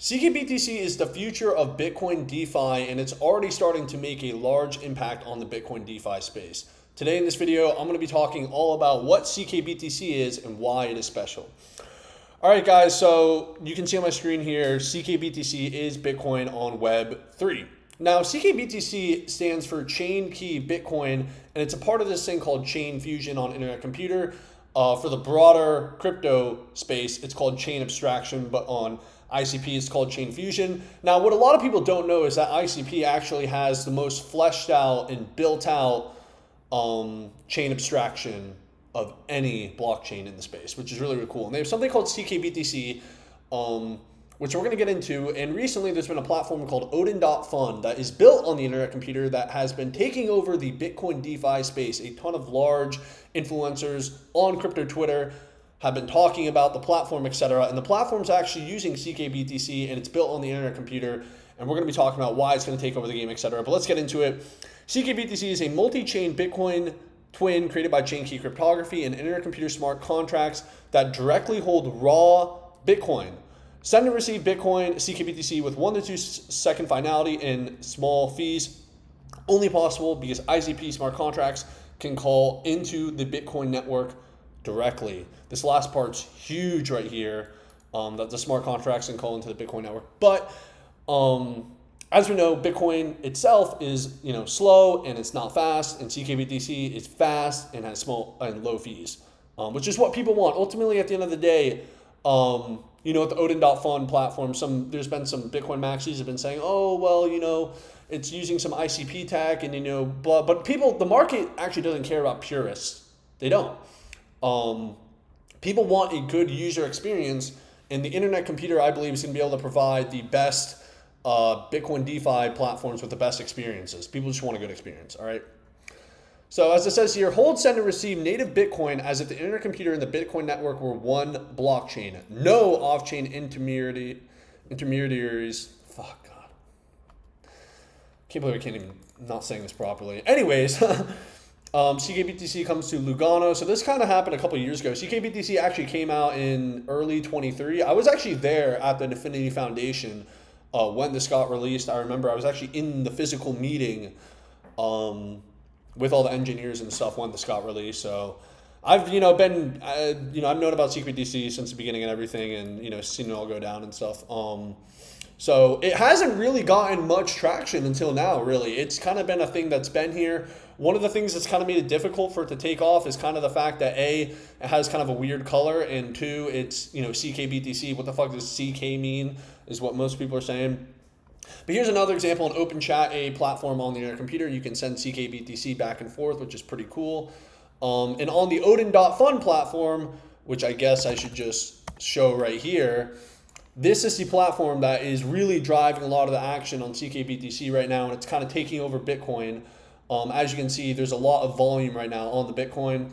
ckBTC is the future of Bitcoin DeFi, and it's already starting to make a large impact on the Bitcoin DeFi space. Today in this video, I'm going to be talking all about what ckBTC is and why it is special. All right, guys, so you can see on my screen here, ckBTC is Bitcoin on Web 3. Now, ckBTC stands for Chain Key Bitcoin, and it's a part of this thing called Chain Fusion on Internet Computer. For the broader crypto space, it's called Chain Abstraction, but on ICP, it's called Chain Fusion. Now, what a lot of people don't know is that ICP actually has the most fleshed out and built out chain abstraction of any blockchain in the space, which is really, really cool. And they have something called ckBTC, which we're going to get into. And recently, there's been a platform called Odin.fund that is built on the Internet Computer that has been taking over the Bitcoin DeFi space. A ton of large influencers on crypto Twitter have been talking about the platform, etc. And the platform's actually using ckBTC, and it's built on the Internet Computer. And we're going to be talking about why it's going to take over the game, etc. But let's get into it. ckBTC is a multi-chain Bitcoin twin created by chain key cryptography and Internet Computer smart contracts that directly hold raw Bitcoin. Send and receive Bitcoin ckBTC with 1 to 2 second finality and small fees. Only possible because ICP smart contracts can call into the Bitcoin network directly. This last part's huge right here, that the smart contracts can call into the Bitcoin network. But as we know, Bitcoin itself is slow and it's not fast, and ckBTC is fast and has small and low fees, which is what people want. Ultimately, at the end of the day, at the Odin.fund platform, there's been some Bitcoin maxis have been saying, oh, well, it's using some ICP tech and, blah. But the market actually doesn't care about purists. They don't. People want a good user experience, and the Internet Computer, I believe, is going to be able to provide the best Bitcoin DeFi platforms with the best experiences. People just want a good experience, all right? So as it says here, hold, send, and receive native Bitcoin as if the Internet Computer and the Bitcoin network were one blockchain. No off-chain intermediaries. Fuck, God. Can't believe I can't even not saying this properly. Anyways, ckBTC comes to Lugano. So this kind of happened a couple of years ago. ckBTC actually came out in early 23. I was actually there at the Infinity Foundation when this got released. I remember I was actually in the physical meeting with all the engineers and stuff when this got released. So I've I've known about ckBTC since the beginning and everything, and seen it all go down and stuff. So it hasn't really gotten much traction until now, really. It's kind of been a thing that's been here. One of the things that's kind of made it difficult for it to take off is kind of the fact that A, it has kind of a weird color, and 2, it's ckBTC. What the fuck does CK mean is what most people are saying. But here's another example in OpenChat, a platform on the Internet Computer. You can send ckBTC back and forth, which is pretty cool. And on the Odin.fund platform, which I guess I should just show right here, this is the platform that is really driving a lot of the action on ckBTC right now, and it's kind of taking over Bitcoin. As you can see, there's a lot of volume right now on the Bitcoin.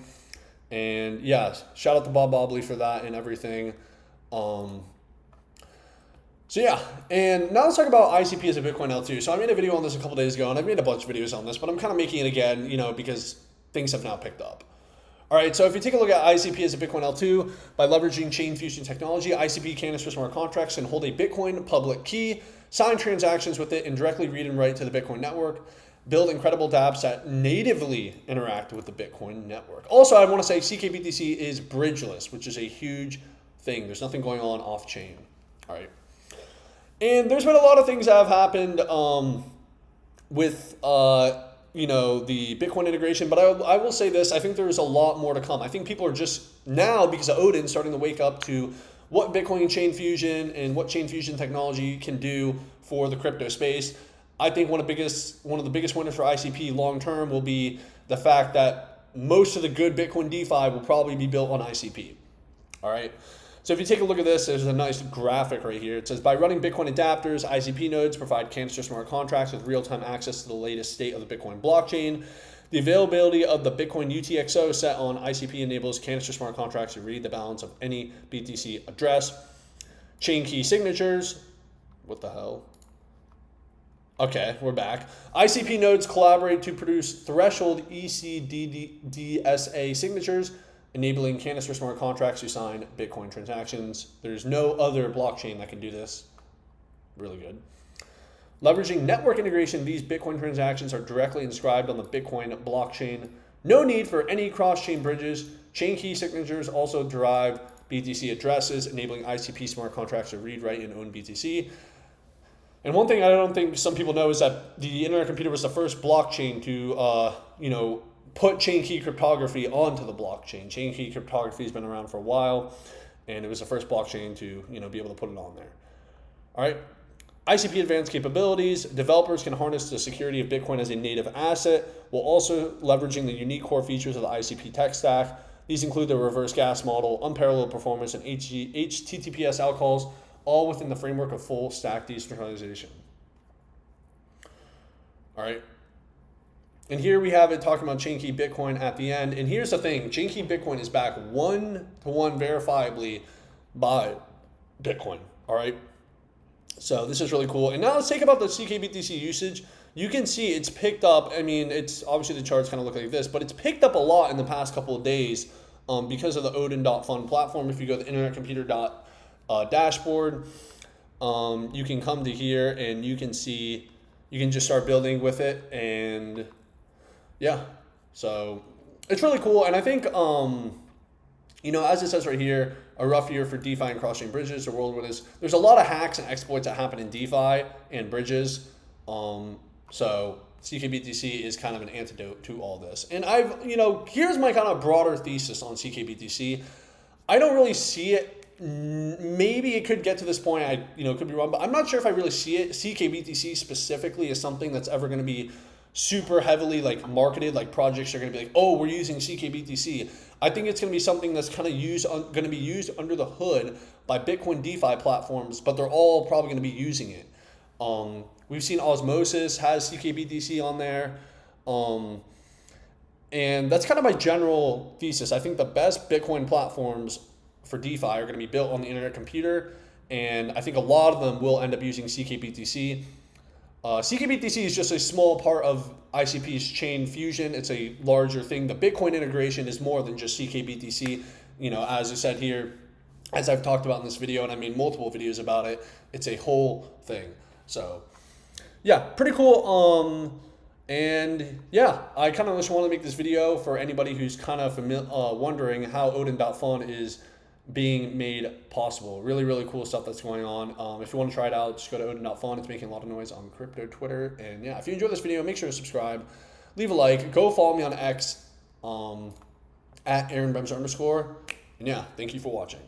And yeah, shout out to Bob Bobley for that and everything. So yeah, and now let's talk about ICP as a Bitcoin L2. So I made a video on this a couple days ago, and I've made a bunch of videos on this, but I'm kind of making it again, because things have now picked up. All right, so if you take a look at ICP as a Bitcoin L2, by leveraging chain fusion technology, ICP canister smart contracts can hold a Bitcoin public key, sign transactions with it, and directly read and write to the Bitcoin network, build incredible dApps that natively interact with the Bitcoin network. Also, I want to say ckBTC is bridgeless, which is a huge thing. There's nothing going on off-chain. All right. And there's been a lot of things that have happened with the Bitcoin integration, but I will say this, I think there's a lot more to come. I think people are just now, because of Odin, starting to wake up to what Bitcoin chain fusion and what chain fusion technology can do for the crypto space. I think one of the biggest winners for ICP long term will be the fact that most of the good Bitcoin DeFi will probably be built on ICP. All right. So if you take a look at this, there's a nice graphic right here. It says, by running Bitcoin adapters, ICP nodes provide canister smart contracts with real-time access to the latest state of the Bitcoin blockchain. The availability of the Bitcoin UTXO set on ICP enables canister smart contracts to read the balance of any BTC address. Chain key signatures. What the hell? Okay, we're back. ICP nodes collaborate to produce threshold ECDSA signatures, enabling canister smart contracts to sign Bitcoin transactions. There's no other blockchain that can do this. really good. Leveraging network integration, these Bitcoin transactions are directly inscribed on the Bitcoin blockchain. No need for any cross-chain bridges. Chain key signatures also derive BTC addresses, enabling ICP smart contracts to read, write, and own BTC. And one thing I don't think some people know is that the Internet Computer was the first blockchain to, put chain key cryptography onto the blockchain. Chain key cryptography has been around for a while, and it was the first blockchain to, be able to put it on there. All right. ICP advanced capabilities. Developers can harness the security of Bitcoin as a native asset while also leveraging the unique core features of the ICP tech stack. These include the reverse gas model, unparalleled performance, and HTTPS outcalls, all within the framework of full stack decentralization. All right. And here we have it talking about chain key Bitcoin at the end. And here's the thing. Chain key Bitcoin is backed 1-to-1 verifiably by Bitcoin. All right. So this is really cool. And now let's take about the ckBTC usage. You can see it's picked up. I mean, it's obviously the charts kind of look like this, but it's picked up a lot in the past couple of days because of the Odin.fund platform. If you go to the internetcomputer dashboard, you can come to here and you can see, you can just start building with it. And yeah, so it's really cool. And I think, as it says right here, a rough year for DeFi and cross-chain bridges. The world there's a lot of hacks and exploits that happen in DeFi and bridges. So ckBTC is kind of an antidote to all this. And here's my kind of broader thesis on ckBTC. I don't really see it. Maybe it could get to this point. I could be wrong, but I'm not sure if I really see it. ckBTC specifically is something that's ever going to be super heavily marketed. Like projects are going to be like, oh, we're using ckBTC. I think it's going to be something that's kind of going to be used under the hood by Bitcoin DeFi platforms, but they're all probably going to be using it. We've seen Osmosis has ckBTC on there. And that's kind of my general thesis. I think the best Bitcoin platforms for DeFi are going to be built on the Internet Computer, and I think a lot of them will end up using ckBTC. ckBTC is just a small part of ICP's chain fusion. It's a larger thing. The Bitcoin integration is more than just ckBTC. As I said here, as I've talked about in this video, and I made multiple videos about it, it's a whole thing. So yeah, pretty cool. And yeah, I kind of just want to make this video for anybody who's kind of wondering how Odin.fund is being made possible. Really, really cool stuff that's going on. If you want to try it out, just go to Odin.fund. It's making a lot of noise on crypto Twitter. And yeah, if you enjoyed this video, make sure to subscribe, leave a like, go follow me on X at @AaronBremser_. And yeah, thank you for watching.